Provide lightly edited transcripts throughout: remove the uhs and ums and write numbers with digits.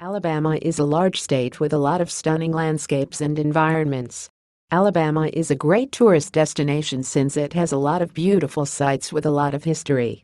Alabama is a large state with a lot of stunning landscapes and environments. Alabama is a great tourist destination since it has a lot of beautiful sights with a lot of history.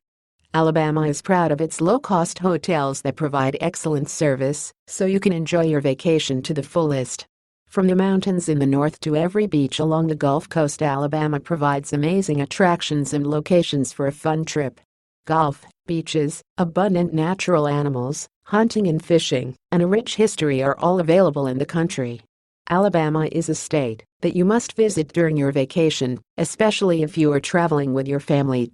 Alabama is proud of its low-cost hotels that provide excellent service, so you can enjoy your vacation to the fullest. From the mountains in the north to every beach along the Gulf Coast, Alabama provides amazing attractions and locations for a fun trip. Golf, beaches, abundant natural animals, hunting and fishing, and a rich history are all available in the country. Alabama is a state that you must visit during your vacation, especially if you are traveling with your family.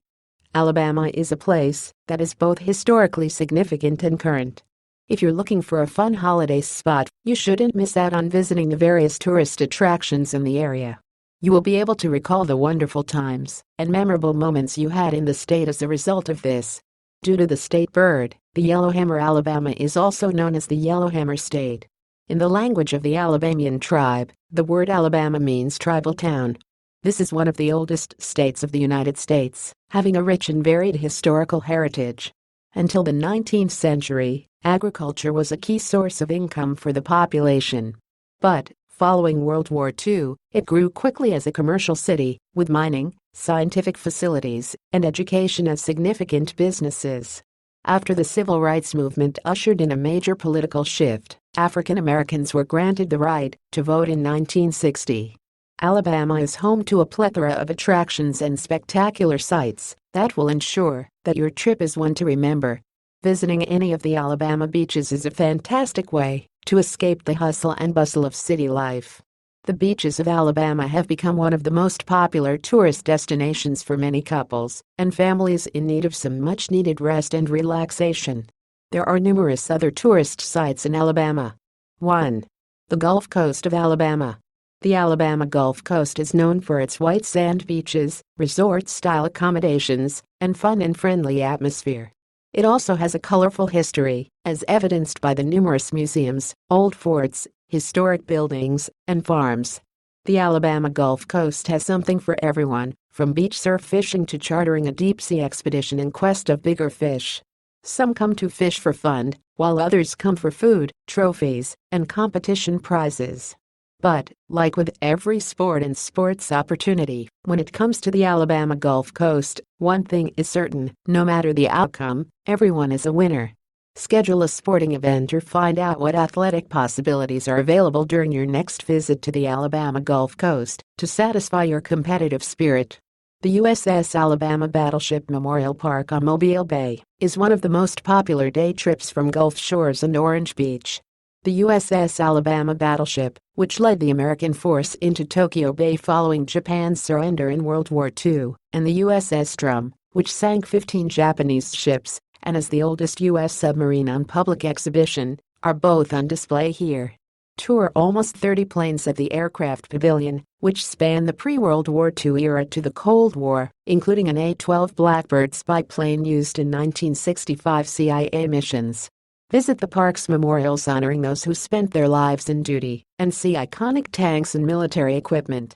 Alabama is a place that is both historically significant and current. If you're looking for a fun holiday spot, you shouldn't miss out on visiting the various tourist attractions in the area. You will be able to recall the wonderful times and memorable moments you had in the state as a result of this. Due to the state bird, the yellowhammer, Alabama is also known as the Yellowhammer State. In the language of the Alabamian tribe, the word Alabama means tribal town. This is one of the oldest states of the United States, having a rich and varied historical heritage. Until the 19th century, agriculture was a key source of income for the population. But, following World War II, it grew quickly as a commercial city, with mining, scientific facilities, and education as significant businesses. After the Civil Rights Movement ushered in a major political shift, African Americans were granted the right to vote in 1960. Alabama is home to a plethora of attractions and spectacular sights that will ensure that your trip is one to remember. Visiting any of the Alabama beaches is a fantastic way to escape the hustle and bustle of city life. The beaches of Alabama have become one of the most popular tourist destinations for many couples and families in need of some much-needed rest and relaxation. There are numerous other tourist sites in Alabama. 1. The Gulf Coast of Alabama. The Alabama Gulf Coast is known for its white sand beaches, resort-style accommodations, and fun and friendly atmosphere. It also has a colorful history, as evidenced by the numerous museums, old forts, historic buildings, and farms. The Alabama Gulf Coast has something for everyone, from beach surf fishing to chartering a deep-sea expedition in quest of bigger fish. Some come to fish for fun, while others come for food, trophies, and competition prizes. But, like with every sport and sports opportunity, when it comes to the Alabama Gulf Coast, one thing is certain: no matter the outcome, everyone is a winner. Schedule a sporting event or find out what athletic possibilities are available during your next visit to the Alabama Gulf Coast to satisfy your competitive spirit. The USS Alabama Battleship Memorial Park on Mobile Bay is one of the most popular day trips from Gulf Shores and Orange Beach. The USS Alabama Battleship, which led the American force into Tokyo Bay following Japan's surrender in World War II, and the USS Drum, which sank 15 Japanese ships and is the oldest U.S. submarine on public exhibition, are both on display here. Tour almost 30 planes at the Aircraft Pavilion, which span the pre-World War II era to the Cold War, including an A-12 Blackbird spy plane used in 1965 CIA missions. Visit the park's memorials honoring those who spent their lives in duty, and see iconic tanks and military equipment.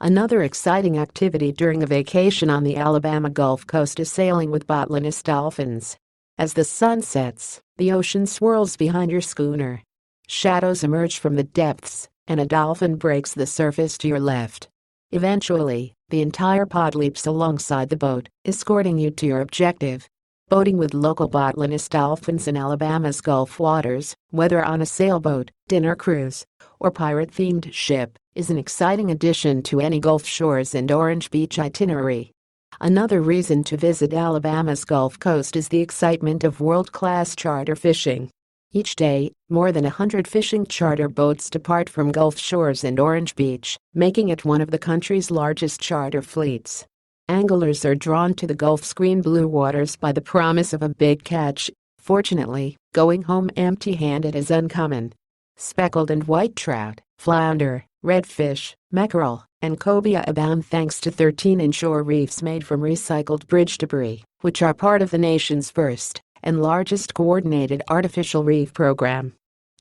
Another exciting activity during a vacation on the Alabama Gulf Coast is sailing with bottlenose dolphins. As the sun sets, the ocean swirls behind your schooner. Shadows emerge from the depths, and a dolphin breaks the surface to your left. Eventually, the entire pod leaps alongside the boat, escorting you to your objective. Boating with local bottlenose dolphins in Alabama's Gulf waters, whether on a sailboat, dinner cruise, or pirate-themed ship, is an exciting addition to any Gulf Shores and Orange Beach itinerary. Another reason to visit Alabama's Gulf Coast is the excitement of world-class charter fishing. Each day, more than 100 fishing charter boats depart from Gulf Shores and Orange Beach, making it one of the country's largest charter fleets. Anglers are drawn to the Gulf's green blue waters by the promise of a big catch. Fortunately, going home empty-handed is uncommon. Speckled and white trout, flounder, redfish, mackerel, and cobia abound thanks to 13 inshore reefs made from recycled bridge debris, which are part of the nation's first and largest coordinated artificial reef program.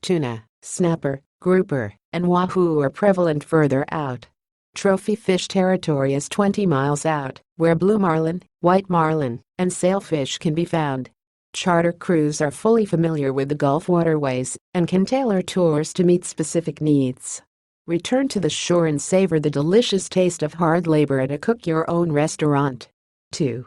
Tuna, snapper, grouper, and wahoo are prevalent further out. Trophy fish territory is 20 miles out, where blue marlin, white marlin, and sailfish can be found. Charter crews are fully familiar with the Gulf waterways and can tailor tours to meet specific needs. Return to the shore and savor the delicious taste of hard labor at a cook-your-own restaurant. 2.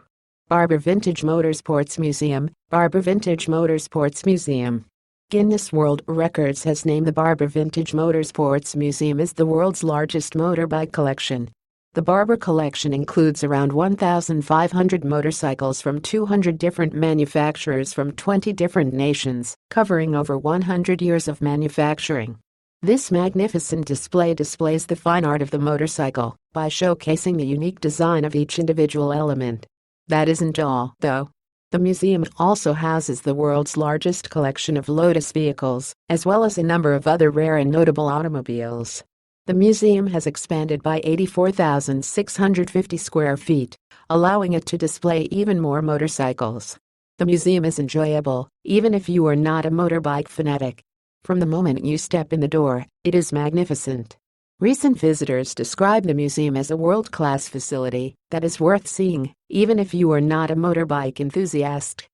Barber Vintage Motorsports Museum. Barber Vintage Motorsports Museum. Guinness World Records has named the Barber Vintage Motorsports Museum as the world's largest motorbike collection. The Barber collection includes around 1,500 motorcycles from 200 different manufacturers from 20 different nations, covering over 100 years of manufacturing. This magnificent display displays the fine art of the motorcycle by showcasing the unique design of each individual element. That isn't all, though. The museum also houses the world's largest collection of Lotus vehicles, as well as a number of other rare and notable automobiles. The museum has expanded by 84,650 square feet, allowing it to display even more motorcycles. The museum is enjoyable, even if you are not a motorbike fanatic. From the moment you step in the door, it is magnificent. Recent visitors describe the museum as a world-class facility that is worth seeing, even if you are not a motorbike enthusiast.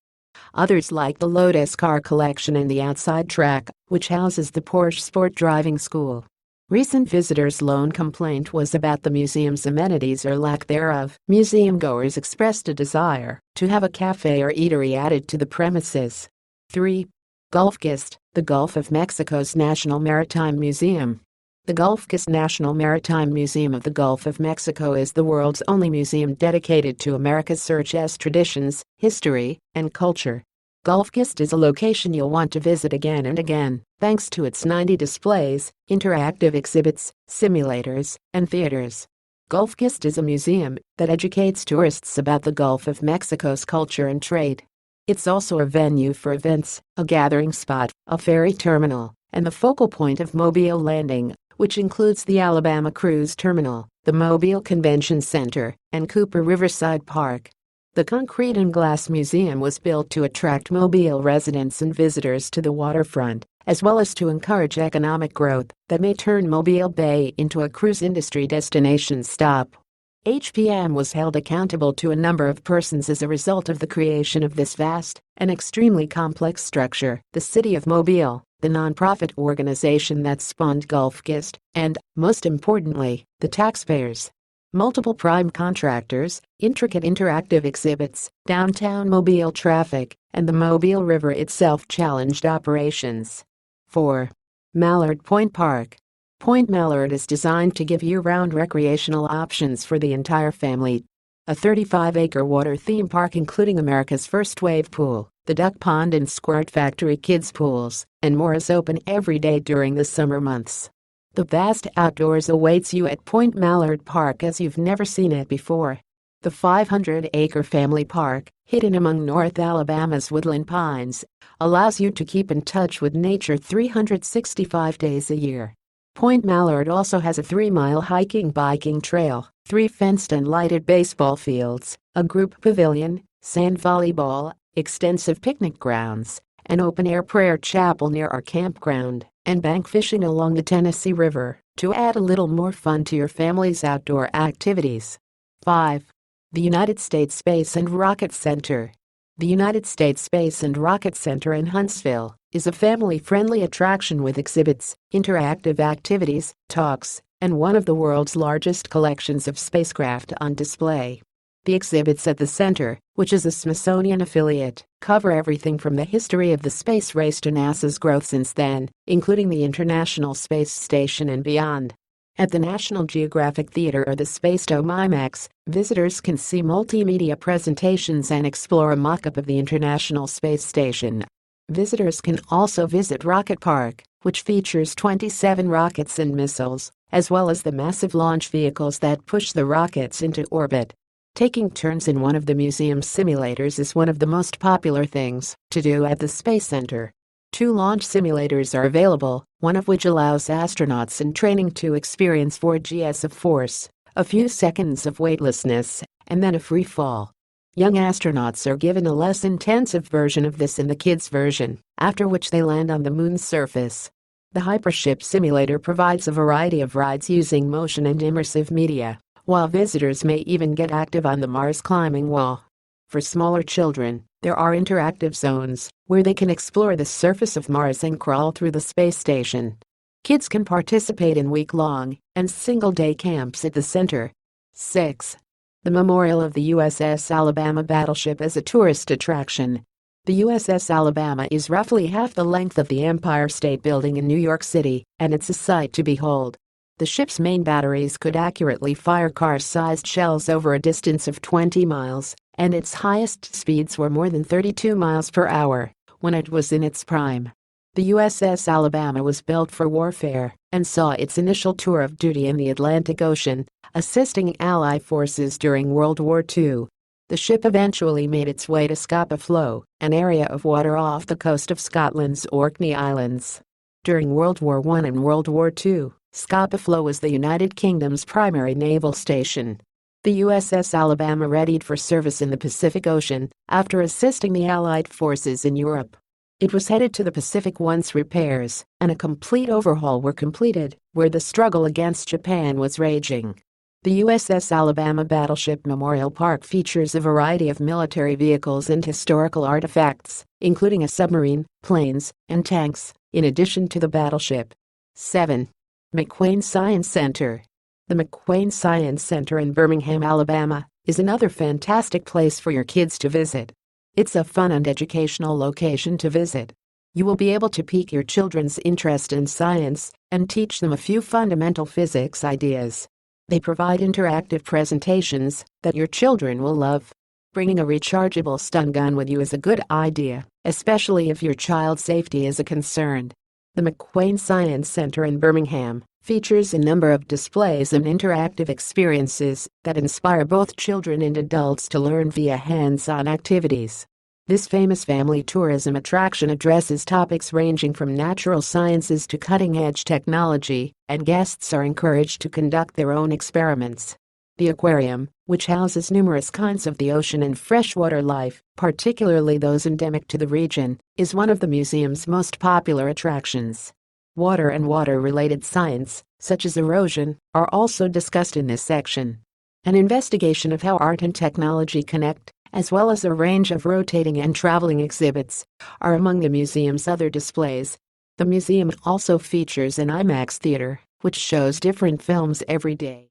Others like the Lotus car collection and the outside track, which houses the Porsche Sport Driving School. Recent visitors' lone complaint was about the museum's amenities or lack thereof. Museum goers expressed a desire to have a cafe or eatery added to the premises. 3. Gulfgist, the Gulf of Mexico's National Maritime Museum. The Gulfgist National Maritime Museum of the Gulf of Mexico is the world's only museum dedicated to America's such traditions, history, and culture. Gulfgist is a location you'll want to visit again and again, thanks to its 90 displays, interactive exhibits, simulators, and theaters. Gulfgist is a museum that educates tourists about the Gulf of Mexico's culture and trade. It's also a venue for events, a gathering spot, a ferry terminal, and the focal point of Mobile Landing, which includes the Alabama Cruise Terminal, the Mobile Convention Center, and Cooper Riverside Park. The Concrete and Glass Museum was built to attract Mobile residents and visitors to the waterfront, as well as to encourage economic growth that may turn Mobile Bay into a cruise industry destination stop. HPM was held accountable to a number of persons as a result of the creation of this vast and extremely complex structure: the City of Mobile, the nonprofit organization that spawned Gulfgist, and, most importantly, the taxpayers. Multiple prime contractors, intricate interactive exhibits, downtown Mobile traffic, and the Mobile River itself challenged operations. 4. Mallard Point Park. Point Mallard is designed to give year-round recreational options for the entire family. A 35-acre water theme park including America's first wave pool, the Duck Pond and Squirt Factory kids pools, and more is open every day during the summer months. The vast outdoors awaits you at Point Mallard Park as you've never seen it before. The 500-acre family park, hidden among North Alabama's woodland pines, allows you to keep in touch with nature 365 days a year. Point Mallard also has a 3-mile hiking-biking trail, 3 fenced and lighted baseball fields, a group pavilion, sand volleyball, extensive picnic grounds, an open-air prayer chapel near our campground, and bank fishing along the Tennessee River, to add a little more fun to your family's outdoor activities. 5. The United States Space and Rocket Center. The United States Space and Rocket Center in Huntsville is a family-friendly attraction with exhibits, interactive activities, talks, and one of the world's largest collections of spacecraft on display. The exhibits at the center, which is a Smithsonian affiliate, cover everything from the history of the space race to NASA's growth since then, including the International Space Station and beyond. At the National Geographic Theater or the Spacedome IMAX, visitors can see multimedia presentations and explore a mock-up of the International Space Station. Visitors can also visit Rocket Park, which features 27 rockets and missiles, as well as the massive launch vehicles that push the rockets into orbit. Taking turns in one of the museum's simulators is one of the most popular things to do at the Space Center. 2 launch simulators are available, one of which allows astronauts in training to experience 4Gs of force, a few seconds of weightlessness, and then a free fall. Young astronauts are given a less intensive version of this in the kids' version, after which they land on the moon's surface. The Hypership Simulator provides a variety of rides using motion and immersive media, while visitors may even get active on the Mars climbing wall. For smaller children, there are interactive zones where they can explore the surface of Mars and crawl through the space station. Kids can participate in week-long and single-day camps at the center. 6. The Memorial of the USS Alabama Battleship as a tourist attraction. The USS Alabama is roughly half the length of the Empire State Building in New York City, and it's a sight to behold. The ship's main batteries could accurately fire car-sized shells over a distance of 20 miles, and its highest speeds were more than 32 miles per hour when it was in its prime. The USS Alabama was built for warfare and saw its initial tour of duty in the Atlantic Ocean, assisting Allied forces during World War II. The ship eventually made its way to Scapa Flow, an area of water off the coast of Scotland's Orkney Islands. During World War I and World War II, Scapa Flow was the United Kingdom's primary naval station. The USS Alabama readied for service in the Pacific Ocean after assisting the Allied forces in Europe. It was headed to the Pacific once repairs and a complete overhaul were completed, where the struggle against Japan was raging. The USS Alabama Battleship Memorial Park features a variety of military vehicles and historical artifacts, including a submarine, planes, and tanks, in addition to the battleship. 7. McQueen Science Center. The McQueen Science Center in Birmingham, Alabama, is another fantastic place for your kids to visit. It's a fun and educational location to visit. You will be able to pique your children's interest in science and teach them a few fundamental physics ideas. They provide interactive presentations that your children will love. Bringing a rechargeable stun gun with you is a good idea, especially if your child's safety is a concern. The McQueen Science Center in Birmingham features a number of displays and interactive experiences that inspire both children and adults to learn via hands-on activities. This famous family tourism attraction addresses topics ranging from natural sciences to cutting-edge technology, and guests are encouraged to conduct their own experiments. The aquarium, which houses numerous kinds of the ocean and freshwater life, particularly those endemic to the region, is one of the museum's most popular attractions. Water and water-related science, such as erosion, are also discussed in this section. An investigation of how art and technology connect, as well as a range of rotating and traveling exhibits, are among the museum's other displays. The museum also features an IMAX theater, which shows different films every day.